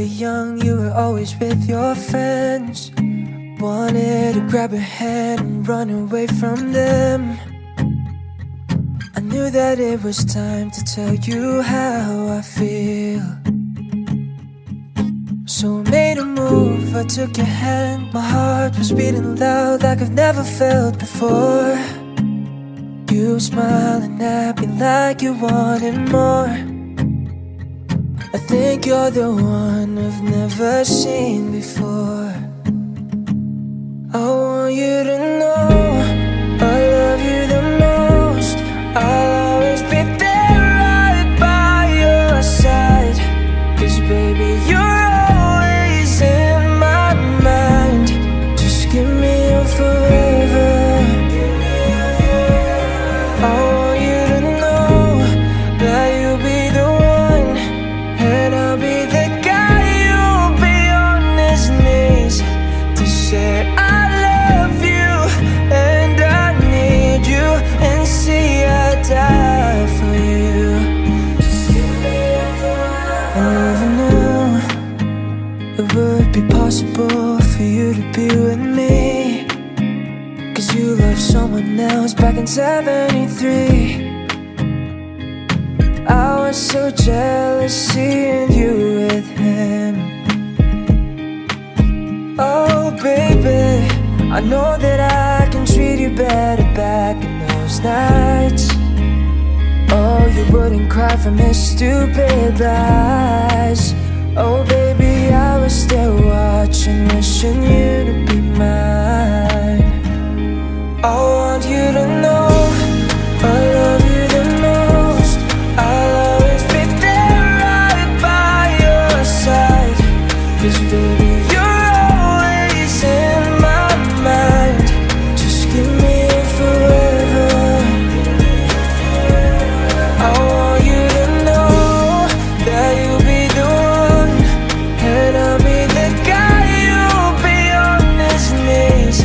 were young, you were always with your friends. Wanted to grab her hand and run away from them. I knew that it was time to tell you how I feel. So I made a move, I took your hand. My heart was beating loud like I've never felt before. You smiling at me like you wanted more. I think you're the one I've never seen before. I want you to know I love you the most. I'll always be there right by your side. 'Cause baby, you're always in my mind. Just give me your forever. I want you to know that you'll be the one, and I'll be the guy who'll be on his knees to say I love you and I need you, and see I die for you. I never knew it would be possible for you to be with me, 'cause you loved someone else back in '73. I was so jealous seeing you with him. Oh baby, I know that I can treat you better back in those nights. Oh, you wouldn't cry from his stupid lies. Oh baby, I was still watching, wishing you to be mine. I want you to know I love you the most. I'll always be there right by your side. 'Cause baby, you're always in my mind. Just give me it forever. I want you to know that you'll be the one, and I'll be the guy who'll be on his knees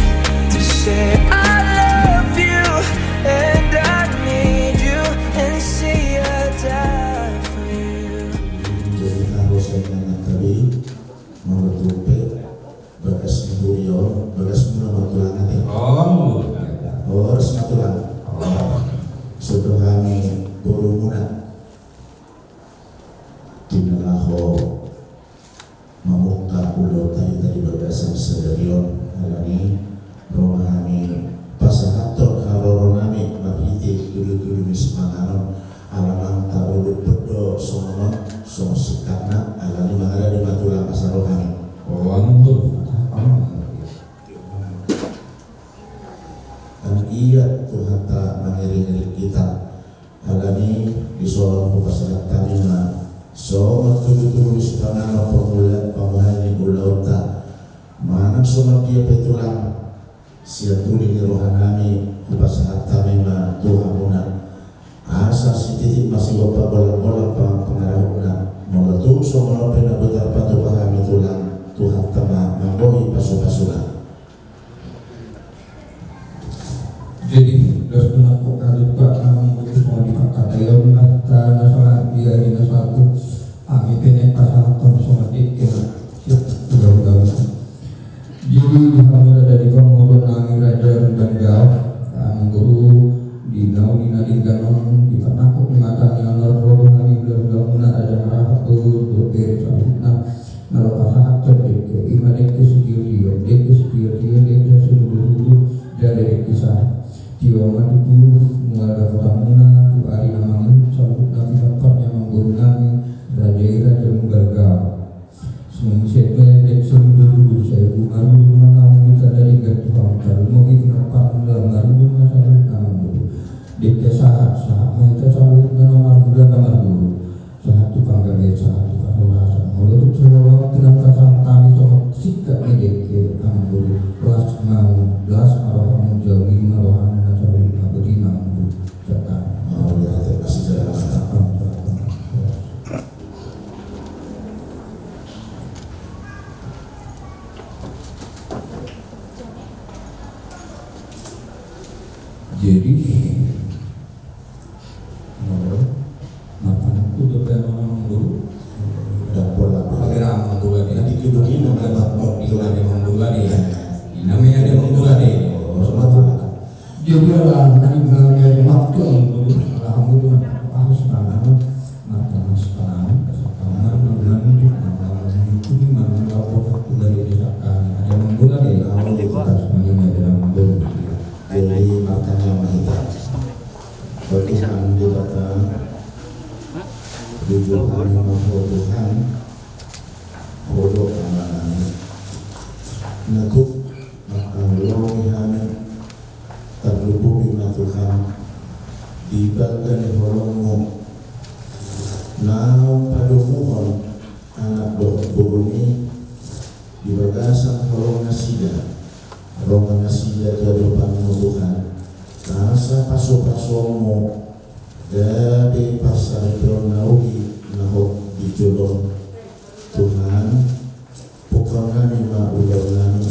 to say I love you and I need you, and see I die for you. Jadi harus saya tabi mengutupi bagas beliau, bagas mengutulan nanti. Harus mengutulan. Sudah kami berumunan tinalaho memuka ulo tadi bagasan sedarion alani rohani pasahator haroro nami mahiti dulu mismanganon alamang tarulut bedo sonon som sekarna alani mangada di matulang asal rohani. Dan iya Tuhan tak mengiring kita alani di soal pasahat kami na so matulutulu di panano pamulani ulauta manang somat dia petulang siap tuli di rohanami pasahat kami na Tuhan muna asa si titik masih bapak bola-bola pengarahuna mengletuk so melopen abetar patu pahami tulang Tuhan tama manggohi pasu-pasuna. Jadi dos tunaku kalut pak kami putus mau dipakai ayo nata nasalah dia di nasatu kami penek pasahaton somatik siap udah jadi di kamu dari kamu nami raja dan gau kami guru di nauni nadi ganon di penakut matanya naro kami belum muna ada rahat tuh doker sabutna naro pasahaton dek imanek sendiri dek sendiri dek seluruh dari kisah jiwa madu mengalah tamuna tu ari namang sabut nabi dapat yang menggunakan raja menggarga semua sesuai dek seluruh saya bungaru mana kita dari gatuan kalau mau kenapa ngaru masalah namang dek sahat kita sabut nama bulan nama guru sahat tukang gawe sahat tukang rasa mau tuh semua kenapa saat kami sama sikap dek namang guru kelas mau belas maroham jauh maroham jadi makan itu tuh pengen orang dulu dan pola Sudahlah meninggalnya yang waktu untuk alhamdulillah harus bangun makan sekarang kesekarang bulan itu itu di mana lapor satu dari desakan ada mengguna deh kalau kita semuanya dalam mengguna jadi makanya mahita Tuhan di batang tujuan mahal Tuhan hodok amalan nakuk makan kami terlubung bina Tuhan dibagan holongmu naung padomuhon anak dok bumi dibagasan holong nasida holong nasida kehidupanmu Tuhan rasa paso-pasomu dari pasar Pronaugi nahok dijolong Tuhan pukul kami ma'ulang kami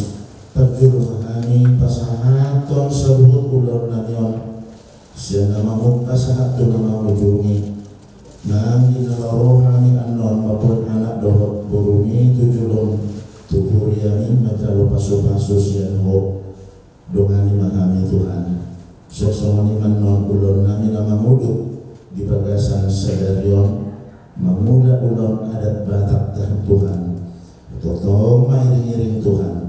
terjuluh kami pasahaton seluruh ulur namion siya namamong pasahaton namang ujungi nang dinalaro kami anon mapun anak dohot burumi tujulong tuhuri kami matalo paso-paso siya nahok dongani mahami Tuhan sosomani manon ulur nami namamuduk di bagasan sadarion mamula ulur adat Batak dan Tuhan totong mairing-iring Tuhan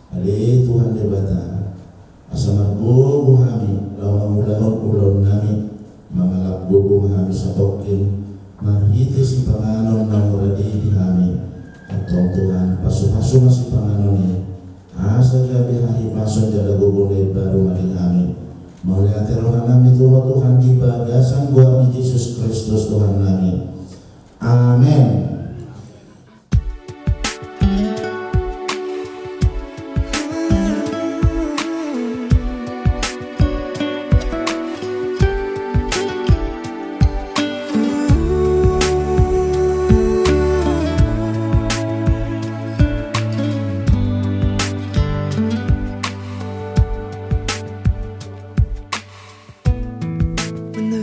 Ali Tuhan debata asama gugu kami lawa mulahon ulon nami mangalap gugu kami satokin marhiti si panganon na muradi di kami atau Tuhan pasu-pasu masih panganon ini asa gabi hahi pasun jada gugu baru mari kami mauliati rohan nami Tuhan di bagasan buah Yesus Kristus Tuhan nami amin.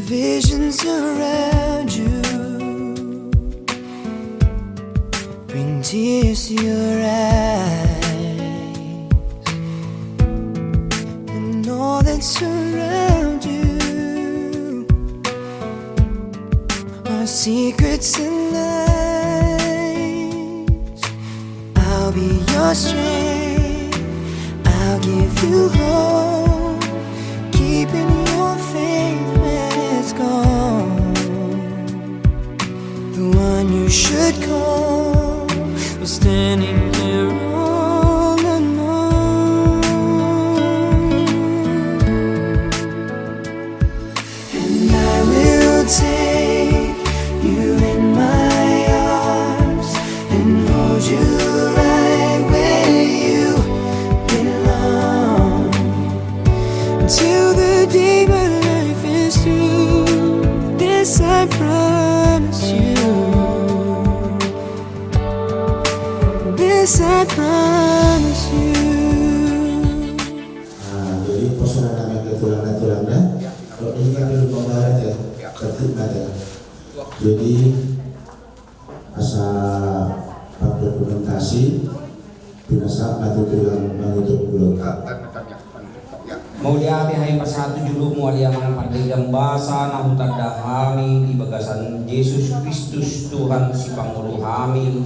Visions around you bring tears to your eyes, and all that surround you are secrets and lies. I'll be your strength, I'll give you hope, keeping your faith gone. The one you should call was standing there all alone. And I will take you in my arms and hold you right where you belong until the day my life is through. This I promise you. This I promise you. Jadi posokan kami ke tulang-tulangnya. Kalau ini kan dulu pembaharan ya, tertib ya. Jadi asa dokumentasi binasa atau tulang menutup bulan. Mulia hai persatu julu mulia mangan pandegam basa na hutanda kami di bagasan Yesus Kristus Tuhan si pangulu kami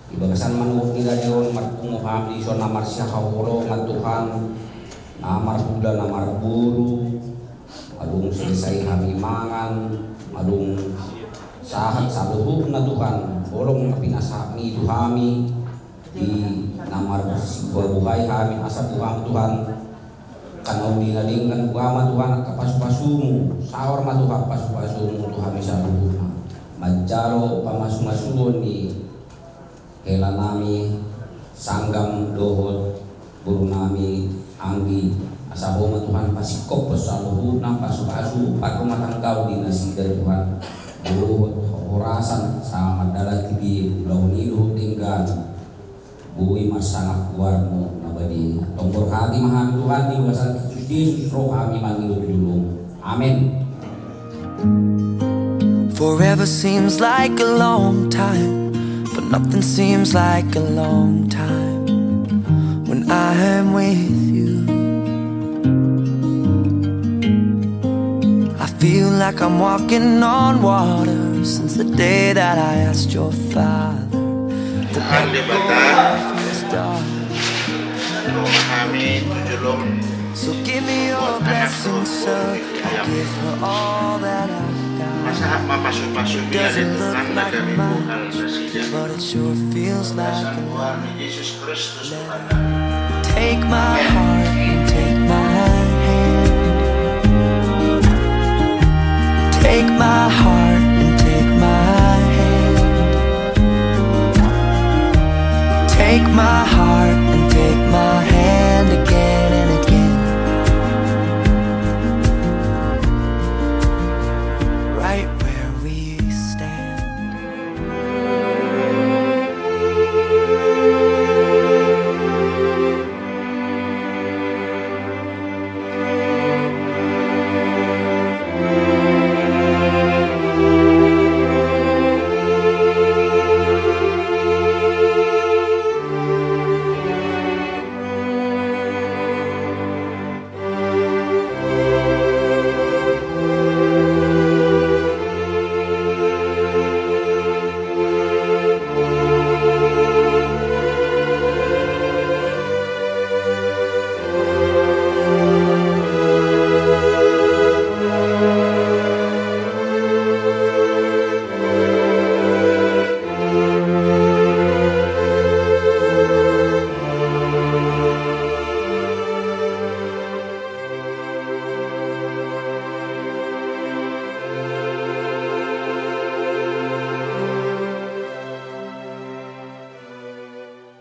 di bagasan manuk nila dion martungo kami so namar siya kahuro nga Tuhan namar bulan namar buru malung selesai kami mangan malung sahat sa luhuk na Tuhan bolong na pinasami itu kami di namar buhay kami asa Tuhan kanau dinalingan buama Tuhan kapasu-pasumu sawar ma Tuhan pasu-pasumu Tuhan bisa luhuna majaro pamasu-masuon ni kela nami sanggam dohot buru nami anggi asabo ma Tuhan pasikop sa luhuna pasu-pasu patrumah tanggau dinasida Tuhan dohot horasan sa madalat tibi launi luhut tinggal buwi masangap kuarmu nabadi tombor hati mahami Tuhan di bagasan Kristus Yesus roh kami mangilu julung amin. Forever seems like a long time, but nothing seems like a long time when I am with you. Feel like I'm walking on water since the day that I asked your father to let go of his daughter. Memahami tulong So give me your blessing, sir. I'll give her all that I've got. masa mapasok-pasok biya Doesn't dito look ang like nagaribuhal much, sa siya. but it sure feels like a Tuhan lot. ni Jesus Kristus Tuhan. Take my heart and take my hand. Take my heart and take my hand. Take my heart and take my hand again and again. Right where we stand.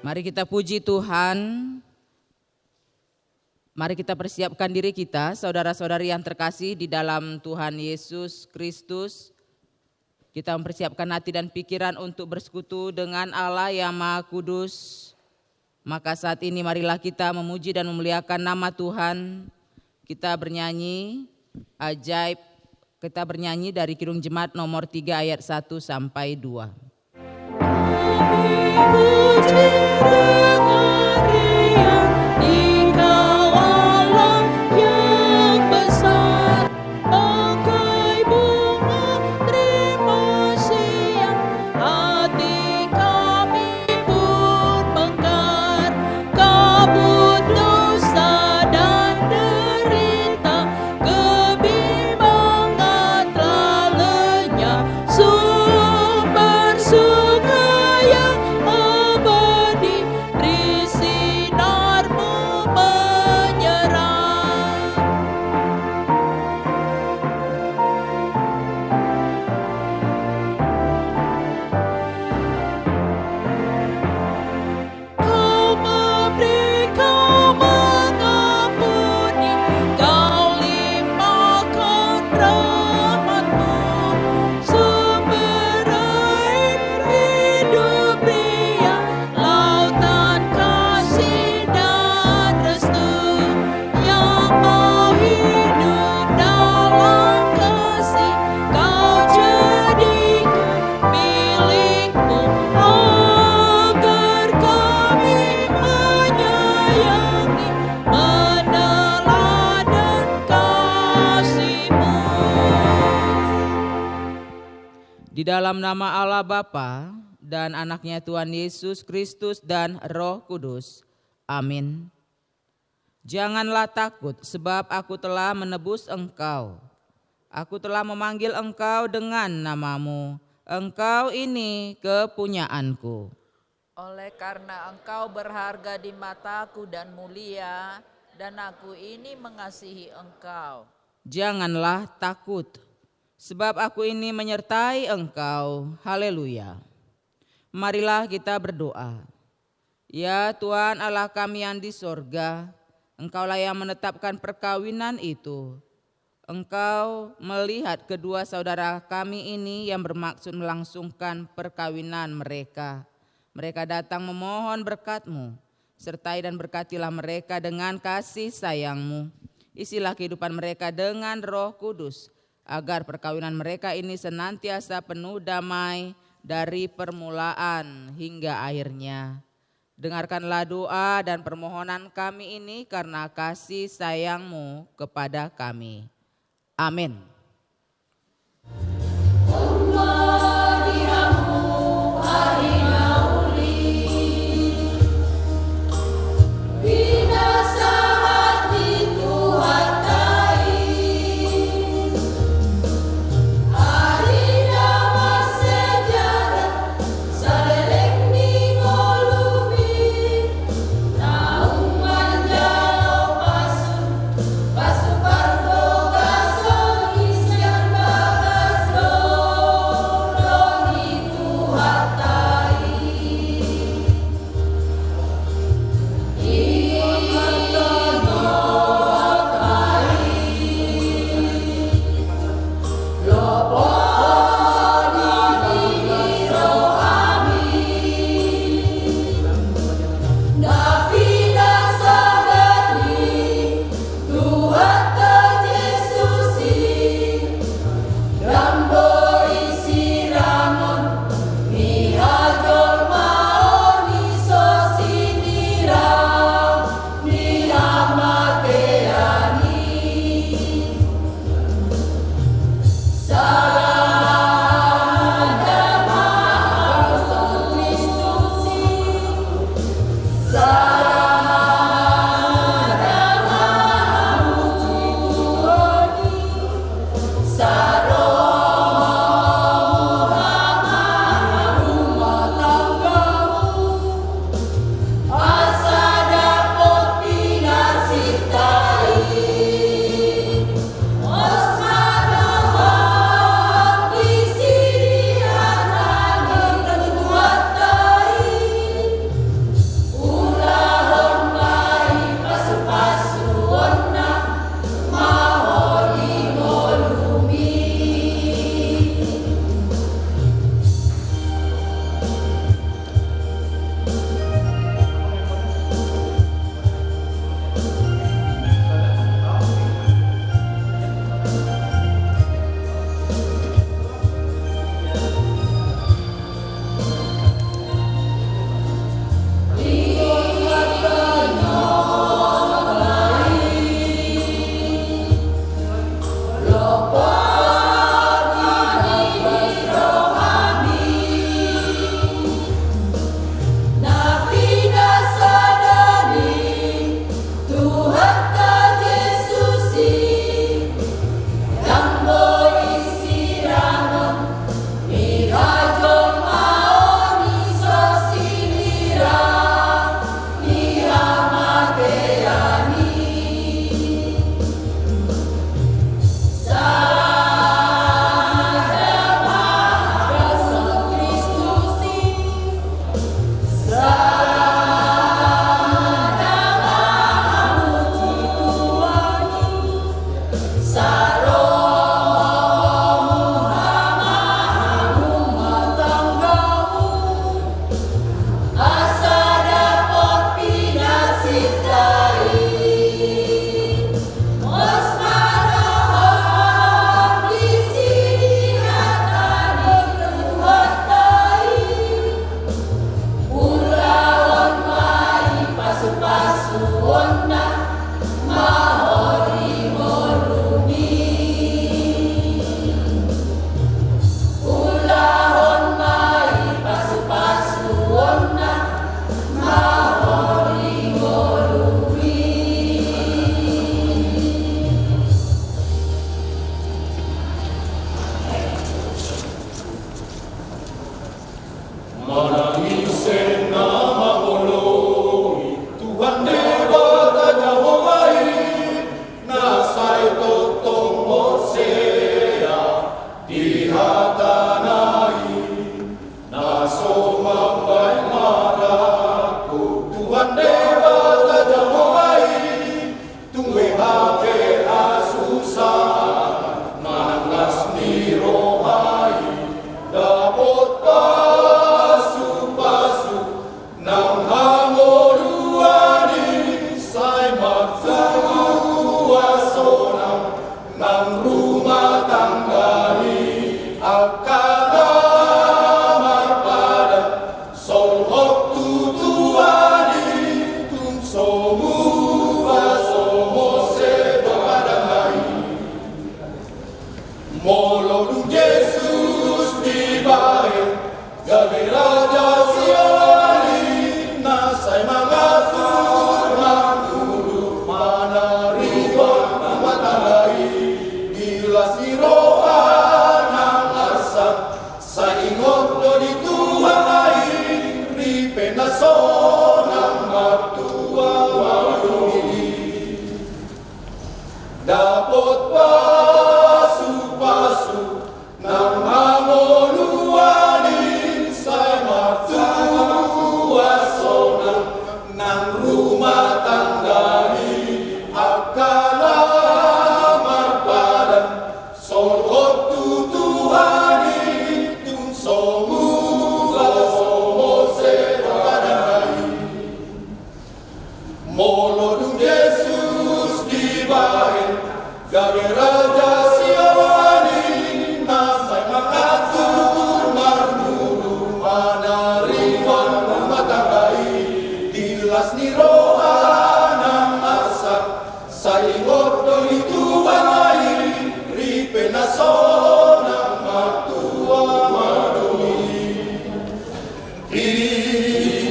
Mari kita puji Tuhan. Mari kita persiapkan diri kita, saudara-saudari yang terkasih di dalam Tuhan Yesus Kristus. Kita mempersiapkan hati dan pikiran untuk bersekutu dengan Allah yang Maha Kudus. Maka saat ini marilah kita memuji dan memuliakan nama Tuhan. Kita bernyanyi ajaib, kita bernyanyi dari Kidung Jemaat nomor 3 ayat 1 sampai 2. Puji dengan riang, Engkau Allah yang besar, bagai bunga terima siang, hati kami pun mekar, kabut dosa dan derita, kebimbangan telah lenyap, sumber sungai yang abadi, beri sinarmu menyerang. Kau memberi, Kau mengampuni, Kau limpahkan rahmat-Mu, sumber air hidup riang, lautan kasih dan restu, yang mau hidup dalam kasih, Kau jadikan milik-Mu, agar kami menyayangi, meneladan kasih-Mu. Di dalam nama Allah Bapa dan anaknya Tuhan Yesus Kristus dan Roh Kudus. Amin. Janganlah takut, sebab aku telah menebus engkau. Aku telah memanggil engkau dengan namamu. Engkau ini kepunyaanku. Oleh karena Engkau berharga di mataku dan mulia, dan aku ini mengasihi Engkau. Janganlah takut, sebab aku ini menyertai engkau. Haleluya. Marilah kita berdoa. Ya Tuhan Allah kami yang di sorga, Engkaulah yang menetapkan perkawinan itu. Engkau melihat kedua saudara kami ini yang bermaksud melangsungkan perkawinan mereka. Mereka datang memohon berkat-Mu. Sertai dan berkatilah mereka dengan kasih sayang-Mu. Isilah kehidupan mereka dengan Roh Kudus, agar perkawinan mereka ini senantiasa penuh damai dari permulaan hingga akhirnya. Dengarkanlah doa dan permohonan kami ini karena kasih sayang-Mu kepada kami. Amin.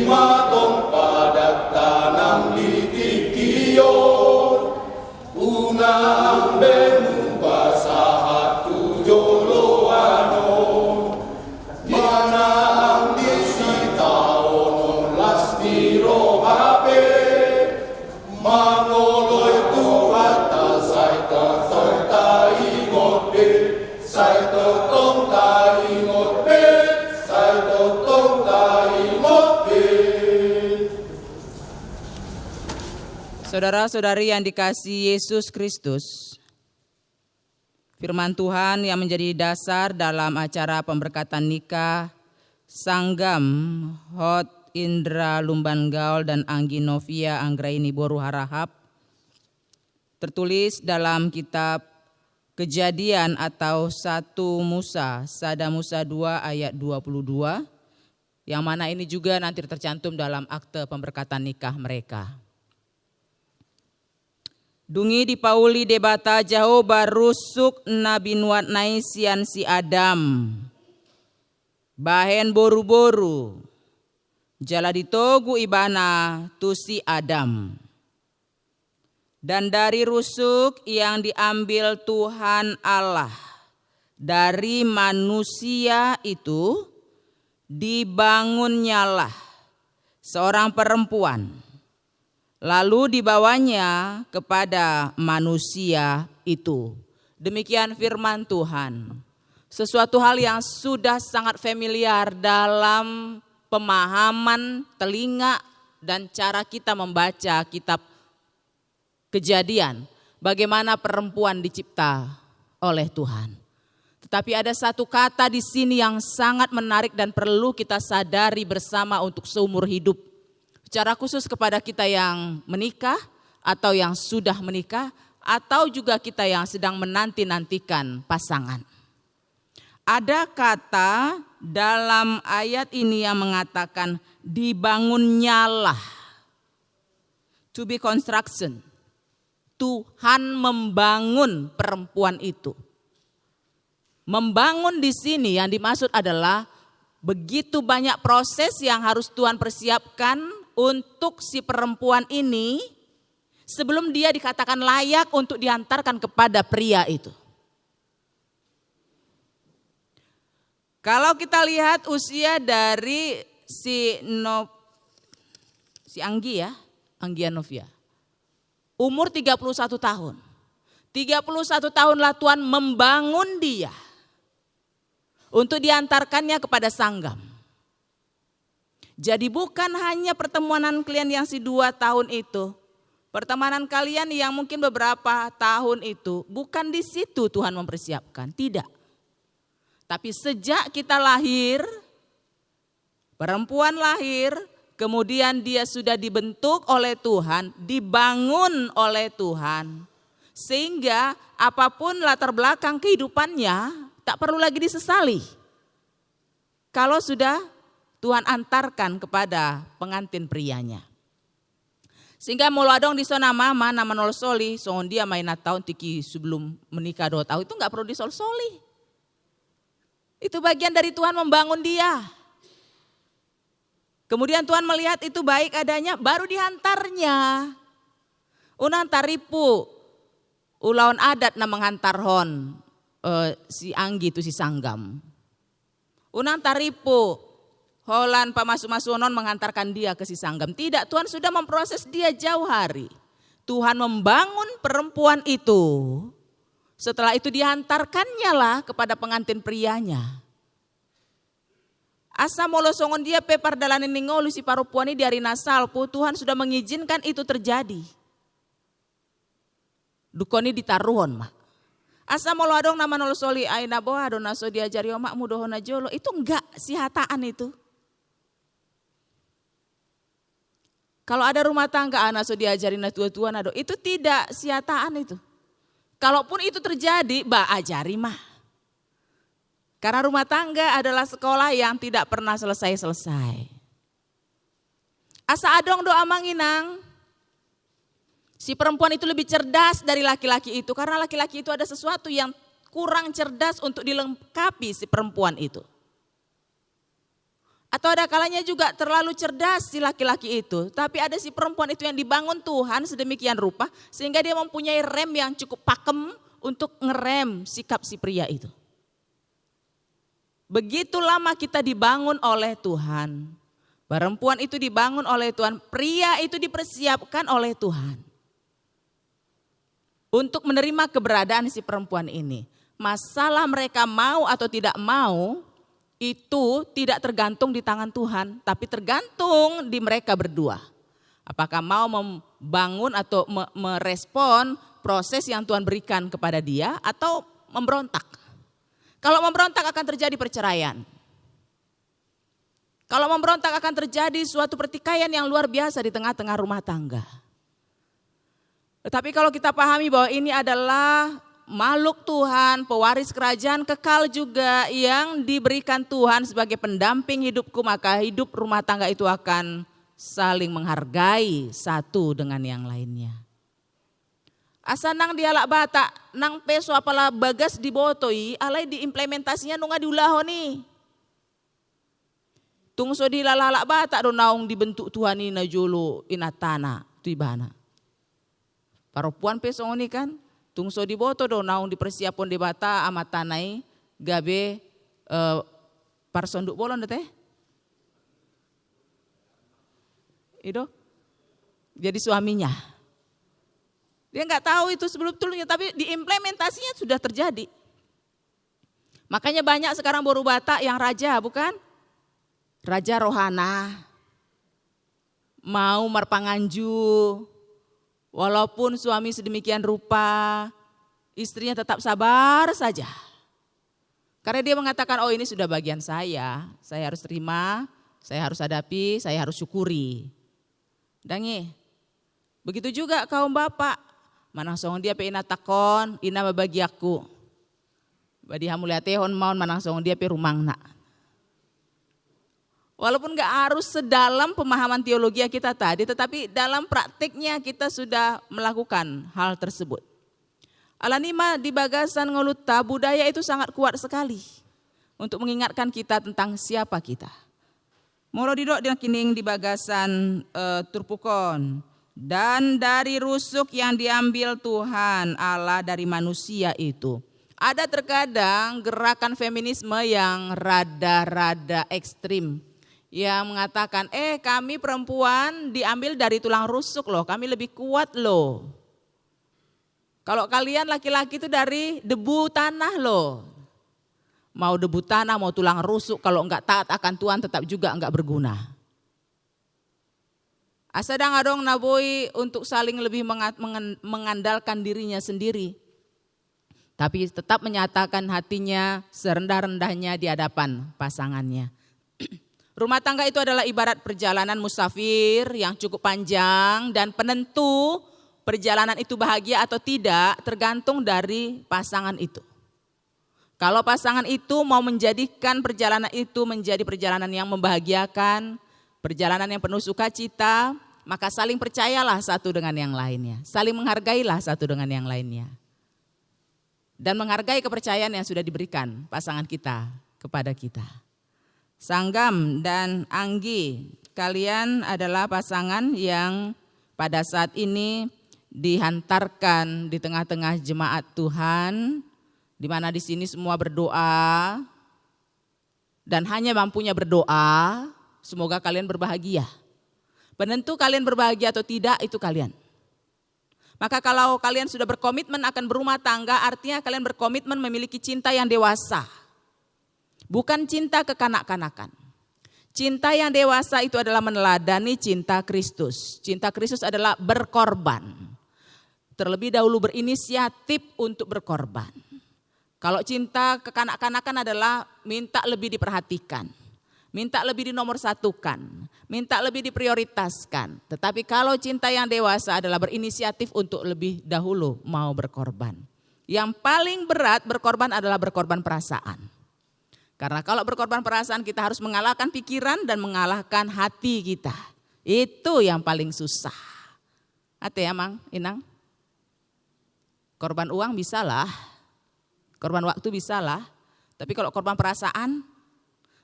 Terima tong pada Saudara-saudari yang dikasihi Yesus Kristus, firman Tuhan yang menjadi dasar dalam acara pemberkatan nikah Sanggam Hot Indra Lumban Gaul dan Anggi Novia Anggraini Boru Harahap tertulis dalam kitab Kejadian atau 1 Musa, Sada Musa 2 ayat 22, yang mana ini juga nanti tercantum dalam akte pemberkatan nikah mereka. Dungi dipauli debata jauh barusuk nabi nuat naisian si Adam. Bahen boru-boru. Jala ditogu ibana tu si Adam. Dan dari rusuk yang diambil Tuhan Allah dari manusia itu dibangunnyalah seorang perempuan. Lalu dibawanya kepada manusia itu. Demikian firman Tuhan. Sesuatu hal yang sudah sangat familiar dalam pemahaman telinga dan cara kita membaca kitab Kejadian. Bagaimana perempuan dicipta oleh Tuhan. Tetapi ada satu kata di sini yang sangat menarik dan perlu kita sadari bersama untuk seumur hidup. Secara khusus kepada kita yang menikah atau yang sudah menikah atau juga kita yang sedang menanti-nantikan pasangan. Ada kata dalam ayat ini yang mengatakan dibangunnyalah. To be construction. Tuhan membangun perempuan itu. Membangun di sini yang dimaksud adalah begitu banyak proses yang harus Tuhan persiapkan untuk si perempuan ini sebelum dia dikatakan layak untuk diantarkan kepada pria itu. Kalau kita lihat usia dari si Anggi ya, Anggia Novia. Umur 31 tahun. 31 tahunlah Tuhan membangun dia untuk diantarkannya kepada Sanggam. Jadi bukan hanya pertemanan kalian yang si 2 tahun itu. Pertemanan kalian yang mungkin beberapa tahun itu. Bukan di situ Tuhan mempersiapkan. Tidak. Tapi sejak kita lahir. Perempuan lahir. Kemudian dia sudah dibentuk oleh Tuhan. Dibangun oleh Tuhan. Sehingga apapun latar belakang kehidupannya. Tak perlu lagi disesali. Kalau sudah Tuhan antarkan kepada pengantin prianya. Sehingga muladong di sana mama nama nol soli, soon dia main tahun tiki sebelum menikah 2 tahun itu enggak perlu disol-soli. Itu bagian dari Tuhan membangun dia. Kemudian Tuhan melihat itu baik adanya, baru dihantarnya. Unang taripu, ulaun adat na menghantarhon si Anggi itu si Sanggam. Unang taripu, Holan pamasuk-masunon menghantarkan dia ke si Sanggam. Tidak, Tuhan sudah memproses dia jauh hari. Tuhan membangun perempuan itu. Setelah itu dihantarkannya lah kepada pengantin prianya. Asa molosongon dia pepar dalanin ningolu si perempuan ini dari nasalpu. Tuhan sudah mengizinkan itu terjadi. Dukoni ditaruhon mak. Asa molodong nama nolosoli aina boha donaso diajari omak mudohona jolo. Itu enggak sihataan itu. Kalau ada rumah tangga anak so diajarin tua-tua nado, itu tidak siataan itu. Kalaupun itu terjadi, ajari mah. Karena rumah tangga adalah sekolah yang tidak pernah selesai-selesai. Asa adong doa manginang. Si perempuan itu lebih cerdas dari laki-laki itu. Karena laki-laki itu ada sesuatu yang kurang cerdas untuk dilengkapi si perempuan itu. Atau ada kalanya juga terlalu cerdas si laki-laki itu. Tapi ada si perempuan itu yang dibangun Tuhan sedemikian rupa. Sehingga dia mempunyai rem yang cukup pakem untuk ngerem sikap si pria itu. Begitu lama kita dibangun oleh Tuhan. Perempuan itu dibangun oleh Tuhan. Pria itu dipersiapkan oleh Tuhan. Untuk menerima keberadaan si perempuan ini. Masalah mereka mau atau tidak mau. Itu tidak tergantung di tangan Tuhan, tapi tergantung di mereka berdua. Apakah mau membangun atau merespon proses yang Tuhan berikan kepada dia atau memberontak. Kalau memberontak akan terjadi perceraian. Kalau memberontak akan terjadi suatu pertikaian yang luar biasa di tengah-tengah rumah tangga. Tetapi kalau kita pahami bahwa ini adalah makhluk Tuhan, pewaris kerajaan kekal juga yang diberikan Tuhan sebagai pendamping hidupku, maka hidup rumah tangga itu akan saling menghargai satu dengan yang lainnya. Asa nang dialak bata, nang peso apalah bagas dibotoi, alai diimplementasinya nunga diulaho nih. Tungso di lalak bata do naung dibentuk Tuhan ina jolo inatana tibana. Paropuan peso ini kan, tungso di boto do naung dipersiapon di bata amat tanai gabe parsonduk bolon teh. Itu jadi suaminya. Dia nggak tahu itu sebelum-sebelumnya, tapi diimplementasinya sudah terjadi. Makanya banyak sekarang boru bata yang raja, bukan? Raja rohana, mau marpanganju, walaupun suami sedemikian rupa, istrinya tetap sabar saja. Karena dia mengatakan, oh ini sudah bagian saya harus terima, saya harus hadapi, saya harus syukuri. Dangi, begitu juga kaum bapak, manangsong dia pe ina takon, ina babagi aku. Badi hamuliatehon maun manangsong dia pe rumangna. Walaupun gak harus sedalam pemahaman teologi kita tadi, tetapi dalam praktiknya kita sudah melakukan hal tersebut. Alanima di bagasan ngoluta budaya itu sangat kuat sekali untuk mengingatkan kita tentang siapa kita. Moro didok dia kining di bagasan turpukon. Dan dari rusuk yang diambil Tuhan Allah dari manusia itu. Ada terkadang gerakan feminisme yang rada-rada ekstrim. Yang mengatakan, kami perempuan diambil dari tulang rusuk loh, kami lebih kuat loh. Kalau kalian laki-laki itu dari debu tanah loh. Mau debu tanah, mau tulang rusuk, kalau enggak taat akan Tuhan tetap juga enggak berguna. Asadang adong naboi untuk saling lebih mengandalkan dirinya sendiri. Tapi tetap menyatakan hatinya serendah-rendahnya di hadapan pasangannya. Rumah tangga itu adalah ibarat perjalanan musafir yang cukup panjang dan penentu perjalanan itu bahagia atau tidak tergantung dari pasangan itu. Kalau pasangan itu mau menjadikan perjalanan itu menjadi perjalanan yang membahagiakan, perjalanan yang penuh sukacita, maka saling percayalah satu dengan yang lainnya. Saling menghargailah satu dengan yang lainnya. Dan menghargai kepercayaan yang sudah diberikan pasangan kita kepada kita. Sanggam dan Anggi, kalian adalah pasangan yang pada saat ini dihantarkan di tengah-tengah jemaat Tuhan, di mana di sini semua berdoa dan hanya mampunya berdoa. Semoga kalian berbahagia. Penentu kalian berbahagia atau tidak itu kalian. Maka kalau kalian sudah berkomitmen akan berumah tangga, artinya kalian berkomitmen memiliki cinta yang dewasa. Bukan cinta kekanak-kanakan. Cinta yang dewasa itu adalah meneladani cinta Kristus. Cinta Kristus adalah berkorban. Terlebih dahulu berinisiatif untuk berkorban. Kalau cinta kekanak-kanakan adalah minta lebih diperhatikan. Minta lebih dinomorsatukan. Minta lebih diprioritaskan. Tetapi kalau cinta yang dewasa adalah berinisiatif untuk lebih dahulu mau berkorban. Yang paling berat berkorban adalah berkorban perasaan. Karena kalau berkorban perasaan kita harus mengalahkan pikiran dan mengalahkan hati kita. Itu yang paling susah. Ate ya Mang, Inang? Korban uang bisalah. Korban waktu bisalah. Tapi kalau korban perasaan,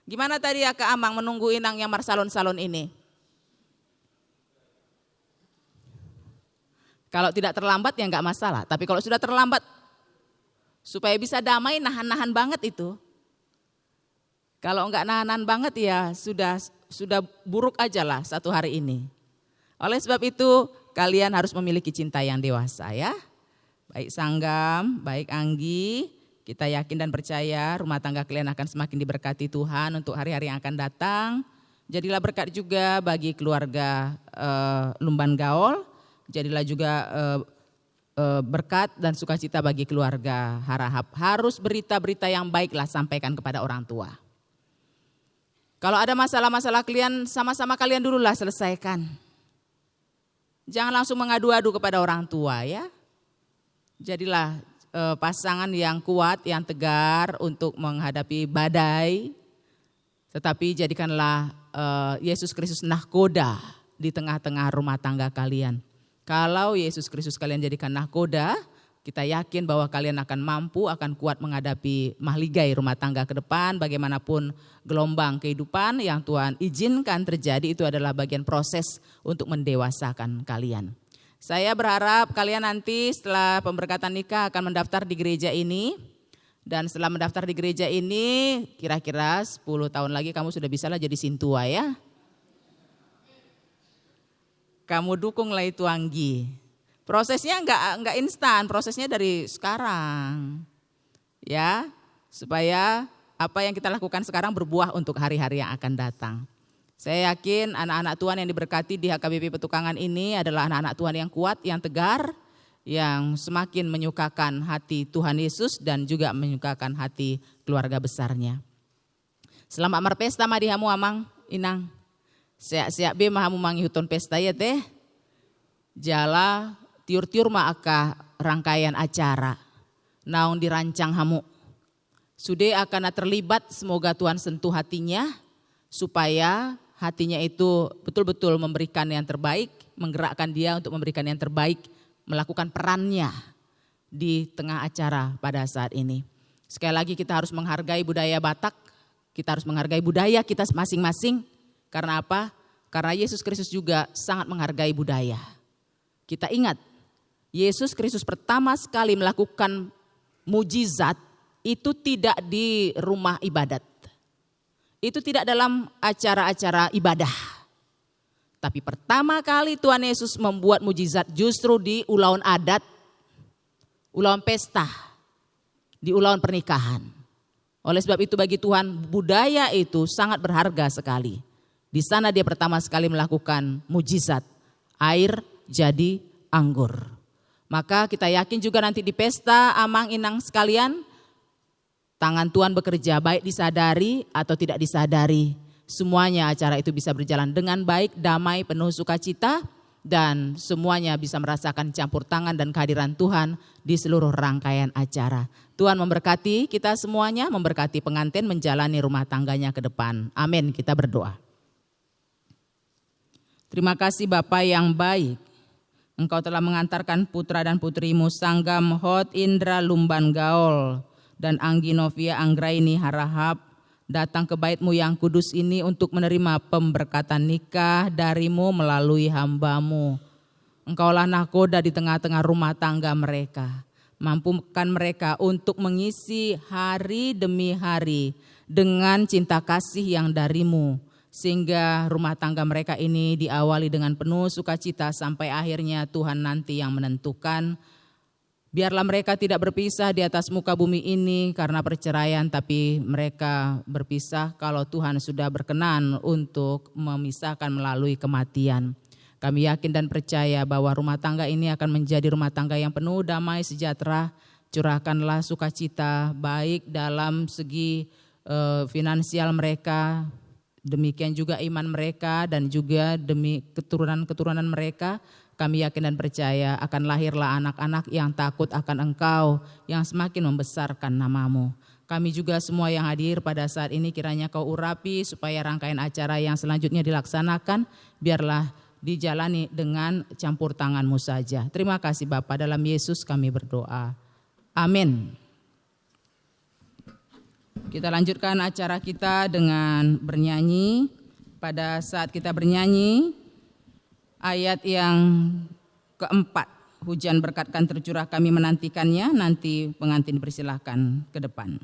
gimana tadi ya Kak Amang menunggu Inang yang marsalon-salon ini? Kalau tidak terlambat ya enggak masalah. Tapi kalau sudah terlambat, supaya bisa damai nahan-nahan banget itu. Kalau enggak nahan banget ya sudah buruk aja lah satu hari ini. Oleh sebab itu kalian harus memiliki cinta yang dewasa ya. Baik Sanggam, baik Anggi, kita yakin dan percaya rumah tangga kalian akan semakin diberkati Tuhan untuk hari-hari yang akan datang. Jadilah berkat juga bagi keluarga Lumban Gaul, jadilah juga berkat dan sukacita bagi keluarga Harahap. Harus berita-berita yang baiklah sampaikan kepada orang tua. Kalau ada masalah-masalah kalian, sama-sama kalian dululah selesaikan. Jangan langsung mengadu-adu kepada orang tua ya. Jadilah pasangan yang kuat, yang tegar untuk menghadapi badai. Tetapi jadikanlah Yesus Kristus nahkoda di tengah-tengah rumah tangga kalian. Kalau Yesus Kristus kalian jadikan nahkoda, kita yakin bahwa kalian akan mampu, akan kuat menghadapi mahligai rumah tangga ke depan. Bagaimanapun gelombang kehidupan yang Tuhan izinkan terjadi, itu adalah bagian proses untuk mendewasakan kalian. Saya berharap kalian nanti setelah pemberkatan nikah akan mendaftar di gereja ini. Dan setelah mendaftar di gereja ini, kira-kira 10 tahun lagi kamu sudah bisalah jadi sintua ya. Kamu dukunglah itu Anggi. Prosesnya enggak instan, prosesnya dari sekarang. Ya, supaya apa yang kita lakukan sekarang berbuah untuk hari-hari yang akan datang. Saya yakin anak-anak Tuhan yang diberkati di HKBP Petukangan ini adalah anak-anak Tuhan yang kuat, yang tegar, yang semakin menyukakan hati Tuhan Yesus dan juga menyukakan hati keluarga besarnya. Selamat marpesta madihamu amang inang. Siap-siap be mahamu mangihutun pesta ya teh. Jala tiur-tiur maaka rangkaian acara. Naung dirancang hamu. Sudah akan terlibat, semoga Tuhan sentuh hatinya supaya hatinya itu betul-betul memberikan yang terbaik, menggerakkan dia untuk memberikan yang terbaik, melakukan perannya di tengah acara pada saat ini. Sekali lagi kita harus menghargai budaya Batak, kita harus menghargai budaya kita masing-masing. Karena apa? Karena Yesus Kristus juga sangat menghargai budaya. Kita ingat, Yesus Kristus pertama sekali melakukan mujizat itu tidak di rumah ibadat. Itu tidak dalam acara-acara ibadah. Tapi pertama kali Tuhan Yesus membuat mujizat justru di ulauan adat, ulauan pesta, di ulauan pernikahan. Oleh sebab itu bagi Tuhan budaya itu sangat berharga sekali. Di sana dia pertama sekali melakukan mujizat, air jadi anggur. Maka kita yakin juga nanti di pesta amang inang sekalian, tangan Tuhan bekerja baik disadari atau tidak disadari. Semuanya acara itu bisa berjalan dengan baik, damai, penuh sukacita. Dan semuanya bisa merasakan campur tangan dan kehadiran Tuhan di seluruh rangkaian acara. Tuhan memberkati kita semuanya, memberkati pengantin menjalani rumah tangganya ke depan. Amin, kita berdoa. Terima kasih Bapa yang baik. Engkau telah mengantarkan putra dan putrimu Sanggam Hot Indra Lumban Gaul dan Anggi Novia Anggraini Harahap datang ke bait-Mu yang kudus ini untuk menerima pemberkatan nikah dari-Mu melalui hamba-Mu. Engkaulah nahkoda di tengah-tengah rumah tangga mereka. Mampukan mereka untuk mengisi hari demi hari dengan cinta kasih yang dari-Mu. Sehingga rumah tangga mereka ini diawali dengan penuh sukacita sampai akhirnya Tuhan nanti yang menentukan. Biarlah mereka tidak berpisah di atas muka bumi ini karena perceraian, tapi mereka berpisah kalau Tuhan sudah berkenan untuk memisahkan melalui kematian. Kami yakin dan percaya bahwa rumah tangga ini akan menjadi rumah tangga yang penuh damai sejahtera. Curahkanlah sukacita baik dalam segi finansial mereka, demikian juga iman mereka dan juga demi keturunan-keturunan mereka. Kami yakin dan percaya akan lahirlah anak-anak yang takut akan Engkau, yang semakin membesarkan nama-Mu. Kami juga semua yang hadir pada saat ini kiranya Kau urapi supaya rangkaian acara yang selanjutnya dilaksanakan biarlah dijalani dengan campur tangan-Mu saja. Terima kasih Bapa, dalam Yesus kami berdoa. Amin. Kita lanjutkan acara kita dengan bernyanyi. Pada saat kita bernyanyi, ayat yang keempat, hujan berkat kan tercurah kami menantikannya. Nanti pengantin persilahkan ke depan.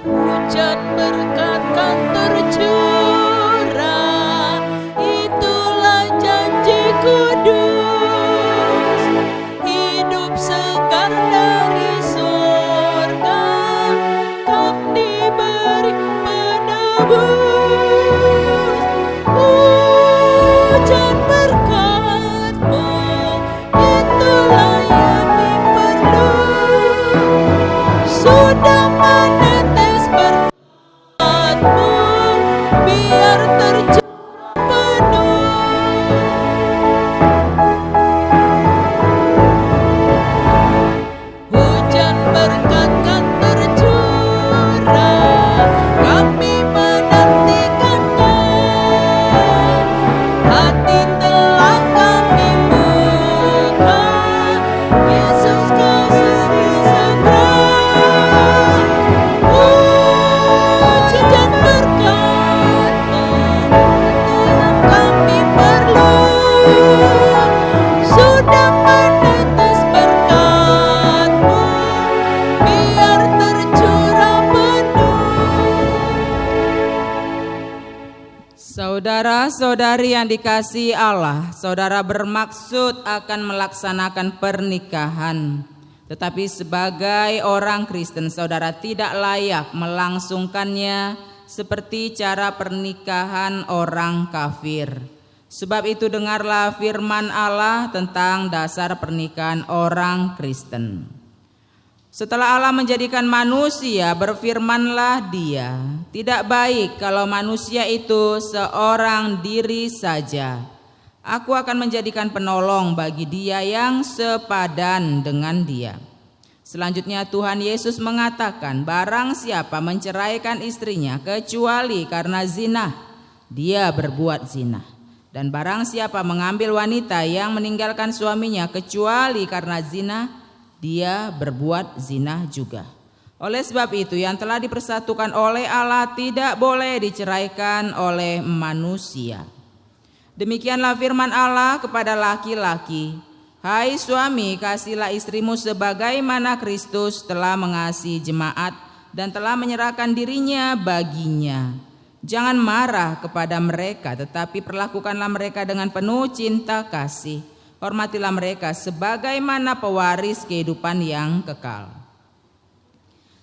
Hujan berkat kan tercurah, itulah janji kudus. sudah menetes berkatmu, biar tercurah penuh. Hujan berkat kan tercurah, kami menantikannya. Hati telah kami buka, Yesus Kristus segera. Hujan berkat yang kami perlu, sudah menetes berkat-Mu, biar tercurah penuh. Saudara-saudari yang dikasihi Allah, saudara bermaksud akan melaksanakan pernikahan. Tetapi sebagai orang Kristen, saudara tidak layak melangsungkannya seperti cara pernikahan orang kafir. Sebab itu dengarlah firman Allah tentang dasar pernikahan orang Kristen. Setelah Allah menjadikan manusia, berfirmanlah Dia, "Tidak baik kalau manusia itu seorang diri saja. Aku akan menjadikan penolong bagi dia yang sepadan dengan dia." Selanjutnya Tuhan Yesus mengatakan, "Barang siapa menceraikan istrinya kecuali karena zina, dia berbuat zina. Dan barang siapa mengambil wanita yang meninggalkan suaminya kecuali karena zina, dia berbuat zina juga. Oleh sebab itu, yang telah dipersatukan oleh Allah tidak boleh diceraikan oleh manusia." Demikianlah firman Allah kepada laki-laki, "Hai suami, kasihilah istrimu sebagaimana Kristus telah mengasihi jemaat dan telah menyerahkan dirinya baginya. Jangan marah kepada mereka, tetapi perlakukanlah mereka dengan penuh cinta kasih. Hormatilah mereka sebagaimana pewaris kehidupan yang kekal."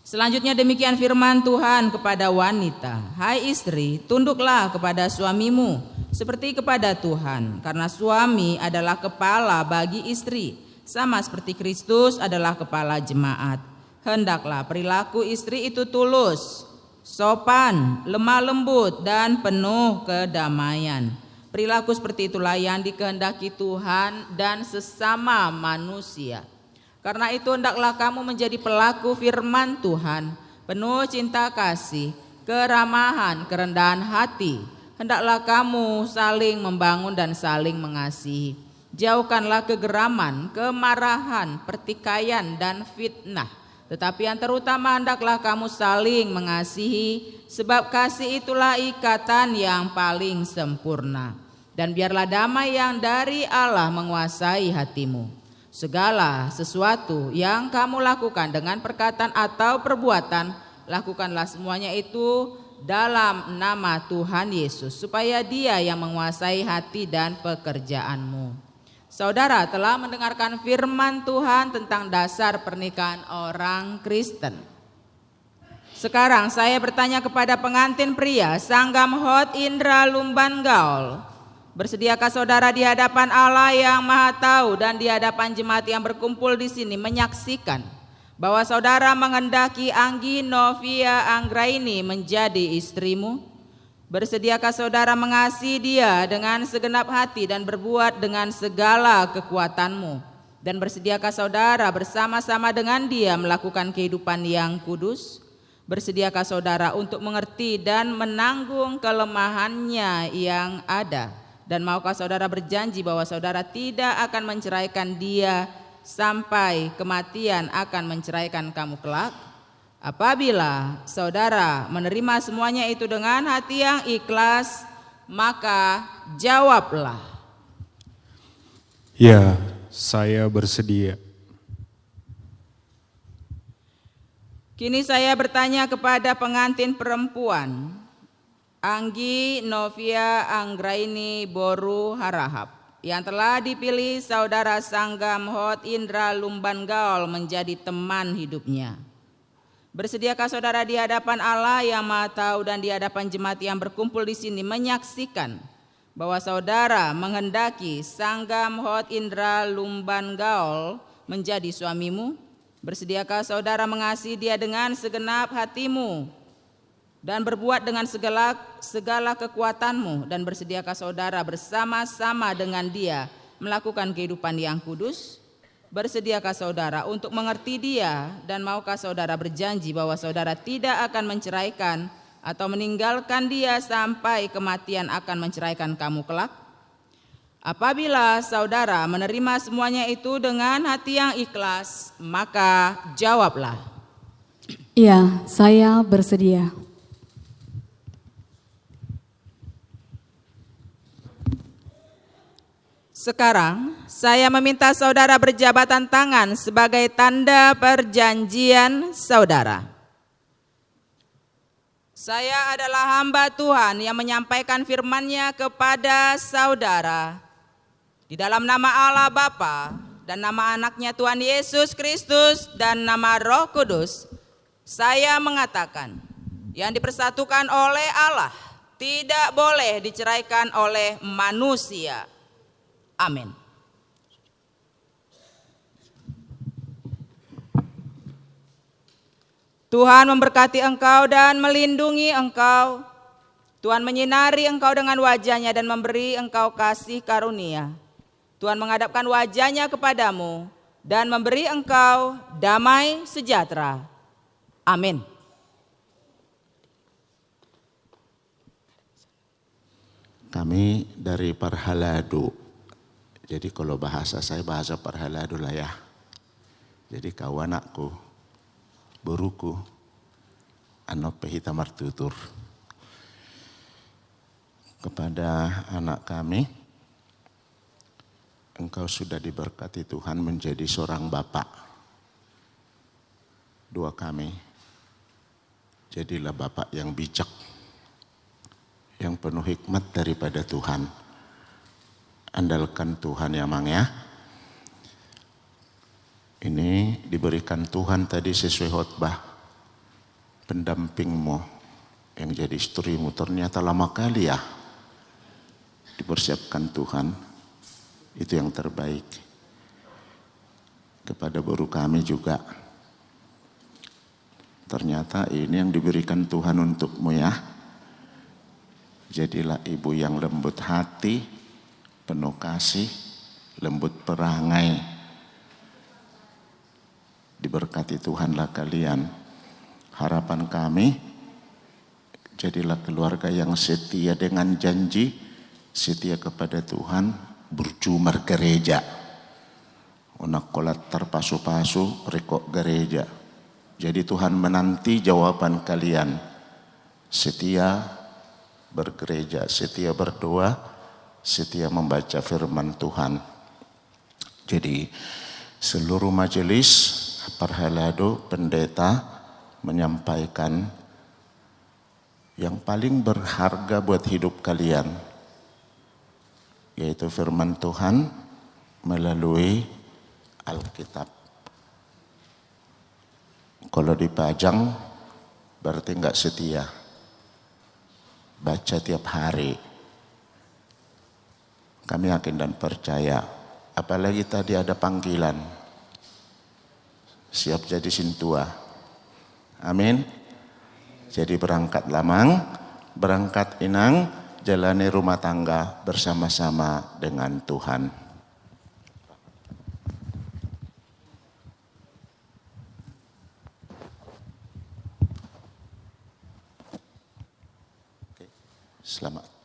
Selanjutnya demikian firman Tuhan kepada wanita, "Hai istri, tunduklah kepada suamimu seperti kepada Tuhan, karena suami adalah kepala bagi istri, sama seperti Kristus adalah kepala jemaat. Hendaklah perilaku istri itu tulus, sopan, lemah lembut, dan penuh kedamaian. Perilaku seperti itulah yang dikehendaki Tuhan dan sesama manusia. Karena itu hendaklah kamu menjadi pelaku firman Tuhan, penuh cinta kasih, keramahan, kerendahan hati. Hendaklah kamu saling membangun dan saling mengasihi. Jauhkanlah kegeraman, kemarahan, pertikaian, dan fitnah. Tetapi yang terutama hendaklah kamu saling mengasihi, sebab kasih itulah ikatan yang paling sempurna. Dan biarlah damai yang dari Allah menguasai hatimu. Segala sesuatu yang kamu lakukan dengan perkataan atau perbuatan, lakukanlah semuanya itu dalam nama Tuhan Yesus, supaya Dia yang menguasai hati dan pekerjaanmu." Saudara telah mendengarkan firman Tuhan tentang dasar pernikahan orang Kristen. Sekarang saya bertanya kepada pengantin pria Sanggam Hot Indra Lumban Gaul. Bersediakah saudara di hadapan Allah yang Maha Tahu dan di hadapan jemaat yang berkumpul di sini menyaksikan bahwa saudara menghendaki Anggi Novia Anggraini menjadi istrimu? Bersediakah saudara mengasihi dia dengan segenap hati dan berbuat dengan segala kekuatanmu? Dan bersediakah saudara bersama-sama dengan dia melakukan kehidupan yang kudus? Bersediakah saudara untuk mengerti dan menanggung kelemahannya yang ada? Dan maukah saudara berjanji bahwa saudara tidak akan menceraikan dia sampai kematian akan menceraikan kamu kelak? Apabila saudara menerima semuanya itu dengan hati yang ikhlas, maka jawablah, "Ya, saya bersedia." Kini saya bertanya kepada pengantin perempuan, Anggi Novia Anggraini Boru Harahap, yang telah dipilih saudara Sanggam Hot Indra Lumban Gaul menjadi teman hidupnya. Bersediakah saudara di hadapan Allah yang Maha Tahu dan di hadapan jemaat yang berkumpul di sini menyaksikan bahwa saudara menghendaki Sanggam Hot Indra Lumban Gaul menjadi suamimu? Bersediakah saudara mengasihi dia dengan segenap hatimu dan berbuat dengan segala kekuatanmu, dan bersediakah saudara bersama-sama dengan dia melakukan kehidupan yang kudus? Bersediakah saudara untuk mengerti dia, dan maukah saudara berjanji bahwa saudara tidak akan menceraikan atau meninggalkan dia sampai kematian akan menceraikan kamu kelak? Apabila saudara menerima semuanya itu dengan hati yang ikhlas, maka jawablah, "Iya, saya bersedia." Sekarang saya meminta saudara berjabatan tangan sebagai tanda perjanjian saudara. Saya adalah hamba Tuhan yang menyampaikan firman-Nya kepada saudara. Di dalam nama Allah Bapa dan nama Anak-Nya Tuhan Yesus Kristus dan nama Roh Kudus, saya mengatakan, yang dipersatukan oleh Allah tidak boleh diceraikan oleh manusia. Amin. Tuhan memberkati engkau dan melindungi engkau. Tuhan menyinari engkau dengan wajah-Nya dan memberi engkau kasih karunia. Tuhan menghadapkan wajah-Nya kepadamu dan memberi engkau damai sejahtera. Amin. Kami dari Parhaladu. Jadi kalau bahasa saya bahasa Parhaladu lah ya. Jadi kau anakku, buruku, anope hita martutur. Kepada anak kami, engkau sudah diberkati Tuhan menjadi seorang bapak. Dua kami, jadilah bapak yang bijak, yang penuh hikmat daripada Tuhan. Andalkan Tuhan ya Mang ya. Ini diberikan Tuhan tadi sesuai khotbah. Pendampingmu yang jadi istrimu ternyata lama kali ya. Dipersiapkan Tuhan. Itu yang terbaik. Kepada baru kami juga. Ternyata ini yang diberikan Tuhan untukmu ya. Jadilah ibu yang lembut hati, penuh kasih, lembut perangai. Diberkati Tuhanlah kalian. Harapan kami, jadilah keluarga yang setia dengan janji, setia kepada Tuhan, berjumar gereja. Unak kolat terpasu-pasu, rekok gereja. Jadi Tuhan menanti jawaban kalian. Setia bergereja, setia berdoa, setia membaca firman Tuhan. Jadi seluruh majelis Parhaladu pendeta menyampaikan yang paling berharga buat hidup kalian, yaitu firman Tuhan melalui Alkitab. Kalau dipajang berarti enggak setia. Baca tiap hari. Kami yakin dan percaya, apalagi tadi ada panggilan, siap jadi sintua. Amin. Jadi berangkat lamang, berangkat inang, jalani rumah tangga bersama-sama dengan Tuhan. Oke. Selamat.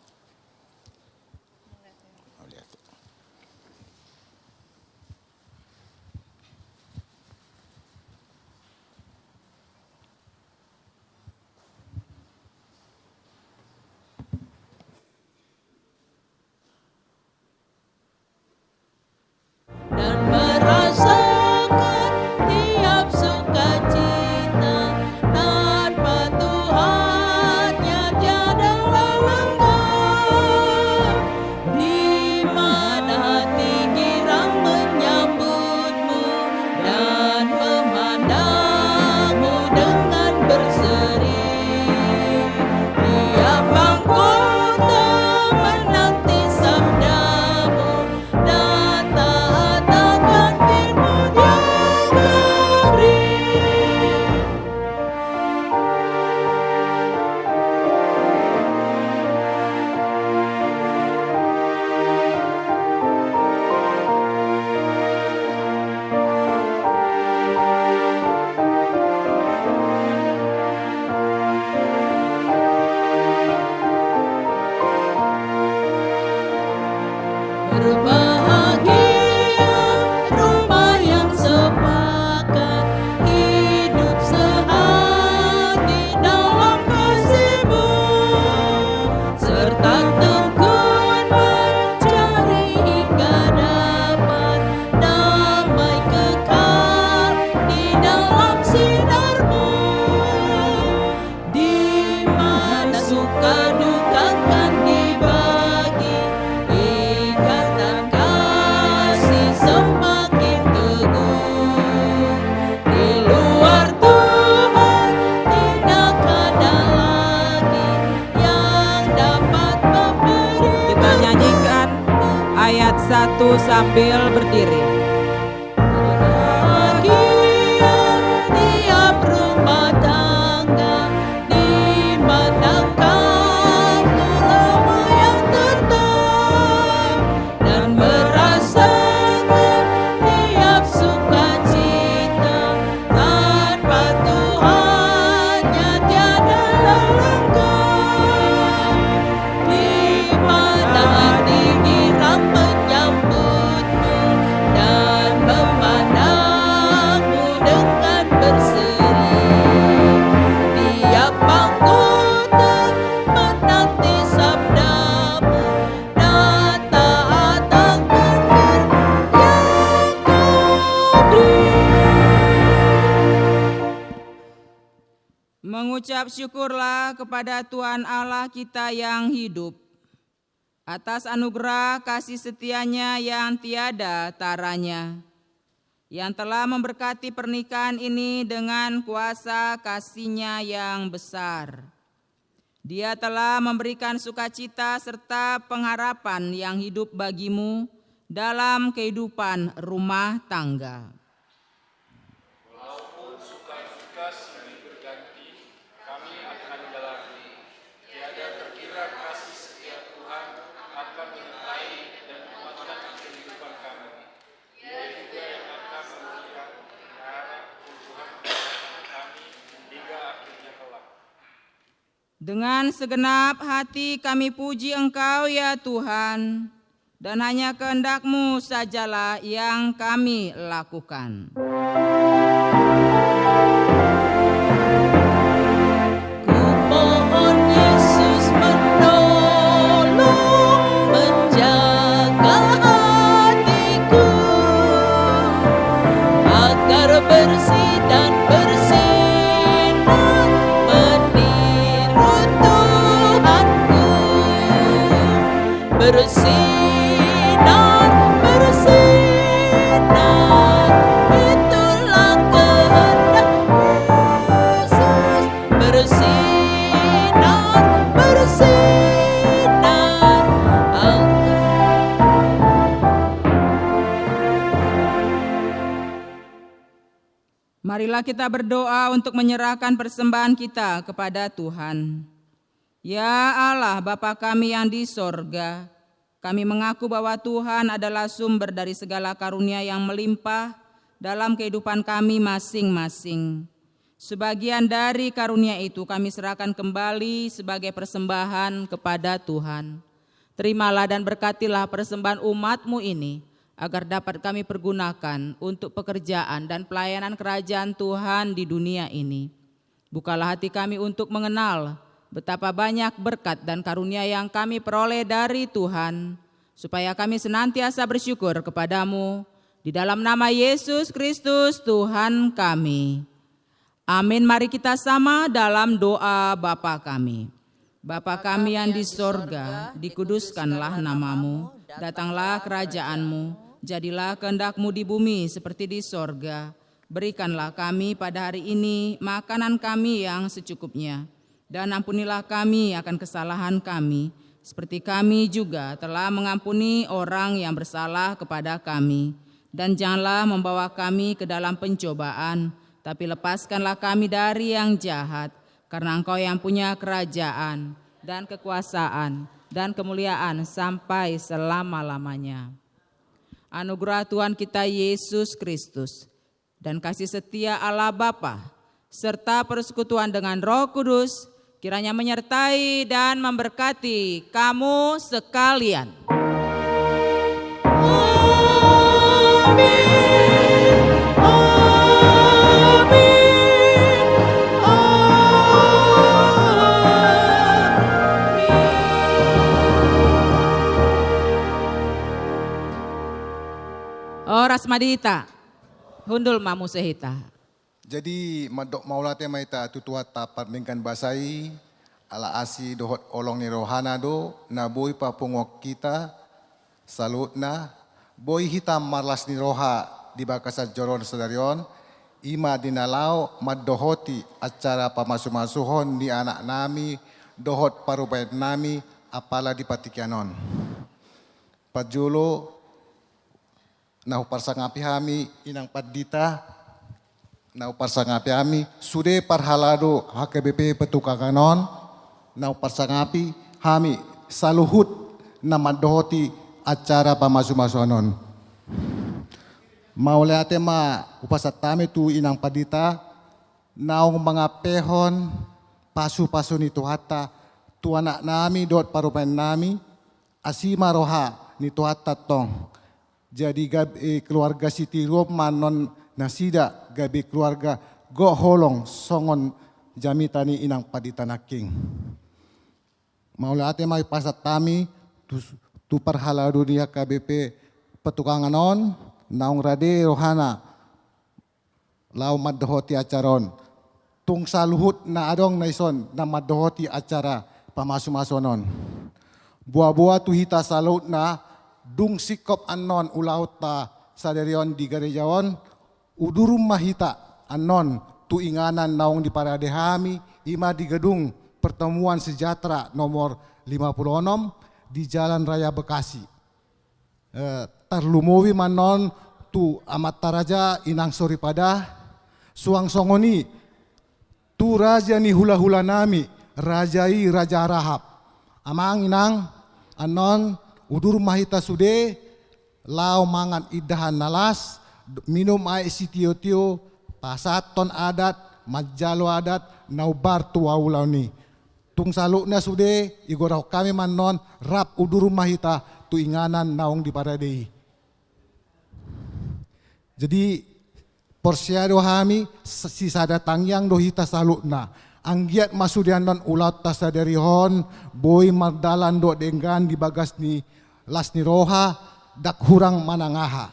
Sukacita tanpa Tuhan tiada lelah. lagu sambil berdiri. Bahagia tiap rumah tangga di mana kamu lama yang tetap dan merasakan tiap sukacita tanpa Tuhannya tiada langkah. Di mana hati girang menyambutmu dan memandangmu dengan berseri. Tiap anggota menanti sabdamu dan taat akan yang kau beri. Mengucap syukurlah kepada Tuhan Allah kita yang hidup atas anugerah kasih setianya yang tiada taranya, yang telah memberkati pernikahan ini dengan kuasa kasih-Nya yang besar. Dia telah memberikan sukacita serta pengharapan yang hidup bagimu dalam kehidupan rumah tangga. Walaupun suka-suka silih berganti, kami akan jalani. Tiada terkira kasih setia Tuhan akan menyertai dan menguatkan kehidupan kami. Dia juga yang akan memberikan arah Tuhan kepada kami hingga akhirnya kelak. Dengan segenap hati kami puji Engkau ya Tuhan, dan hanya kehendak-Mu sajalah yang kami lakukan. Kumohon Yesus menolong, menjaga hatiku agar bersih dan bersinar meniru Tuhanku. Bersinar, bersinar, itulah kehendak Yesus. Bersinar, bersinar, Marilah kita berdoa untuk menyerahkan persembahan kita kepada Tuhan. Ya Allah, Bapa kami yang di sorga, kami mengaku bahwa Tuhan adalah sumber dari segala karunia yang melimpah dalam kehidupan kami masing-masing. Sebagian dari karunia itu kami serahkan kembali sebagai persembahan kepada Tuhan. Terimalah dan berkatilah persembahan umat-Mu ini, agar dapat kami pergunakan untuk pekerjaan dan pelayanan kerajaan Tuhan di dunia ini. Bukalah hati kami untuk mengenal betapa banyak berkat dan karunia yang kami peroleh dari Tuhan, supaya kami senantiasa bersyukur kepadamu, di dalam nama Yesus Kristus Tuhan kami. Amin. Mari kita sama dalam doa Bapa kami. Bapa kami yang di sorga, dikuduskanlah namamu, datanglah kerajaanmu, jadilah kehendak-Mu di bumi seperti di sorga. Berikanlah kami pada hari ini makanan kami yang secukupnya, dan ampunilah kami akan kesalahan kami, seperti kami juga telah mengampuni orang yang bersalah kepada kami. Dan janganlah membawa kami ke dalam pencobaan, tapi lepaskanlah kami dari yang jahat, karena Engkau yang punya kerajaan dan kekuasaan dan kemuliaan sampai selama-lamanya. Anugerah Tuhan kita Yesus Kristus dan kasih setia Allah Bapa serta persekutuan dengan Roh Kudus kiranya menyertai dan memberkati kamu sekalian. Oras madita, hundul mamu sehita. Jadi madok maulate maita tutuhat tapat mingkan basai ala asi dohot olong ni rohana do na boy papungok kita salut na boy hitam marlas ni roha di bakasa joron sadarion ima dinalau maddohoti acara pamasuh-masuhon di anak nami dohot parupait nami apala di patikianon. Pajulo Nah parsangapi kami inang padita. Nah parsangapi kami sude parhalado HKBP petukakanon. Nah parsangapi kami saluhut na madohoti acara pamasu-masuanon. Maulate ma upasatame tu inang padita naong mga pehon pasu-pasu ni tuhata tu anak nami dot parupain nami asima roha ni tuhata tong. Jadi keluarga Siti Rob manon nasida gabi keluarga go holong songon jamitani inang padita naking. Maulate ma upasatami tu parhala dunia KBP petukanganon naong rade rohana lau madohoti acaron tung saluhut na adong naison na madohoti acara pamasu-masuanon buah-buah tu hita salut na dung sikop anon ulaut ta saderion di garejawan udurum mahita anon tu inganan naong di paradehami ima di gedung pertemuan sejahtera nomor 56 di Jalan Raya Bekasi. Terlumowi manon tu amat taraja inang sori pada suang songoni tu raja ni hula-hula nami rajai raja Rahab amang inang anon udur mahita sude lau mangan idahan nalas minum air sitio-tio pasaton adat majalo adat naubar tu waulau ni tung salukna sude igorau kami manon rap udur mahita tu inganan naong di paradei. Jadi porsiado kami sisa datang yang dohita salukna. Anggiat masudian non ulat tasa dari hon boy mardalan do denggan di bagas ni las ni roha dak hurang manangaha.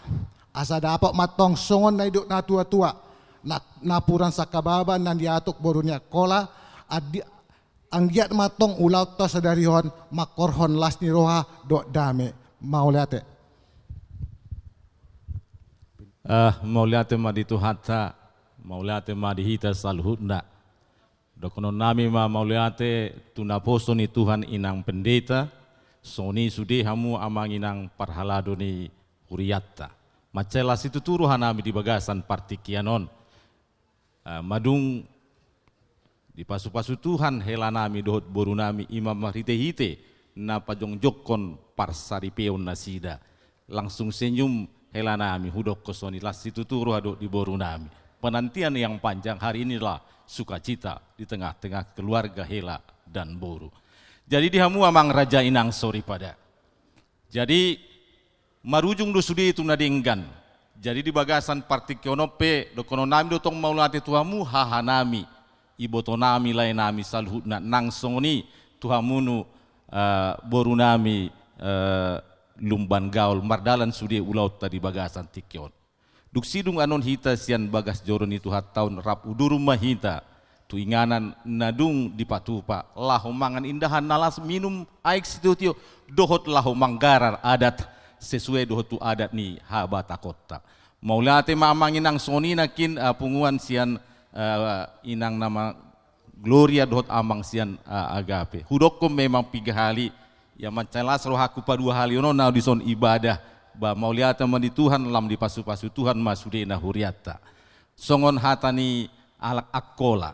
Asa dapat matong songon na iduk na tua-tua. Napuran sakababan nan diatuk borunya kola adi anggiat matong ulat tasa dari hon makorhon las ni roha do dame mau lihat. Mauliate ma di tuhata, mauliate ma di hita saluhunda. Dokono nami ma mauliate tunaposo ni Tuhan inang pendeta, soni sudi hamu amang inang parhalado ni huriatta. Macelas itu turuhan nami di bagasan partikianon. Madung di pasu-pasu Tuhan hela nami dohot boru nami imam mahite-hite na pajong jokon parsaripeon nasida. Langsung senyum hela nami hudok kosoni las itu turu hadok di boru nami. Penantian yang panjang hari inilah sukacita di tengah-tengah keluarga hela dan boru. Jadi dihamu amang raja inang sori pada. Jadi marujung do sudi itu nadinggan. Jadi di bagasan partikionope dokono nami dotong maulate tuhamu haha nami. Iboto nami lain nami salhut na nang songoni tuhamunu boru nami lumban gaul mardalan sudi ulaut tadi bagasan tikion. Duk sidung anon hita sian bagas joron itu hat tahun rap udurum mahita tu inganan nadung di patupa lahu mangan indahan nalas minum aik situ tio dohot lahu manggarar adat sesuai dohot tu adat ni habata kota. Maulate mamang inang soni nakin punguan sian inang nama Gloria dohot amang sian agape. Hudokom memang 3 hari ya mancalas rohaku pa 2 hari ono na dison ibadah ba mauliata mandi Tuhan lam di pasu-pasu Tuhan masudena huriata. Songon hatani alak akola.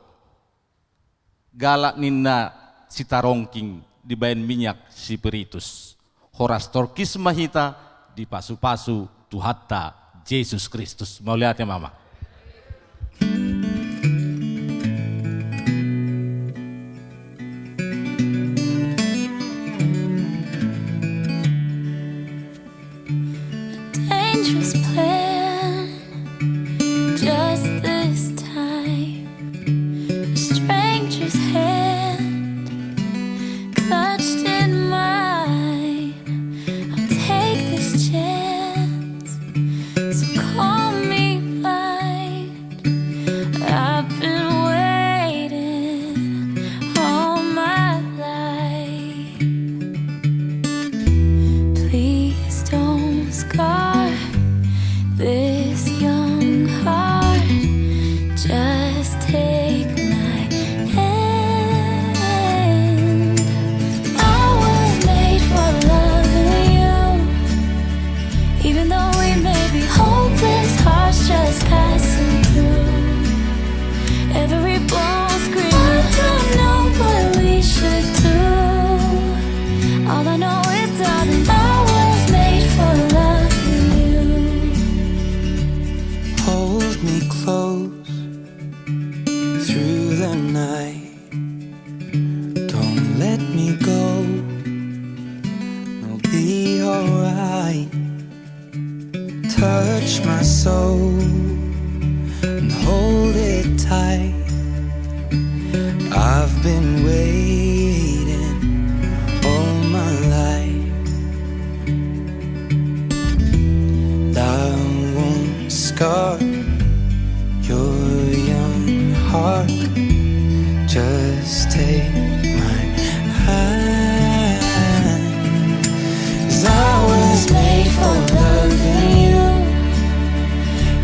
Galak ninna sitarongking dibayan minyak sipiritus. Horas torkis mahita di pasu-pasu Tuhatta Yesus Kristus. Mauliata mama. Dangerous plan, just this time. A stranger's hand clutched in mine. I'll take this chance. So call me by the night. Don't let me go, I'll be alright. Touch my soul and hold it tight. I've been waiting all my life. I won't scar your young heart. Just take my hand. 'Cause I was made for loving you.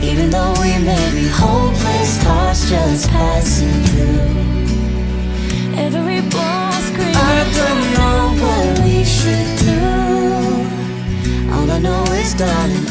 Even though we may be hopeless, hearts just passing through. Every ball screams, I don't know what we should do. All I know is, darling,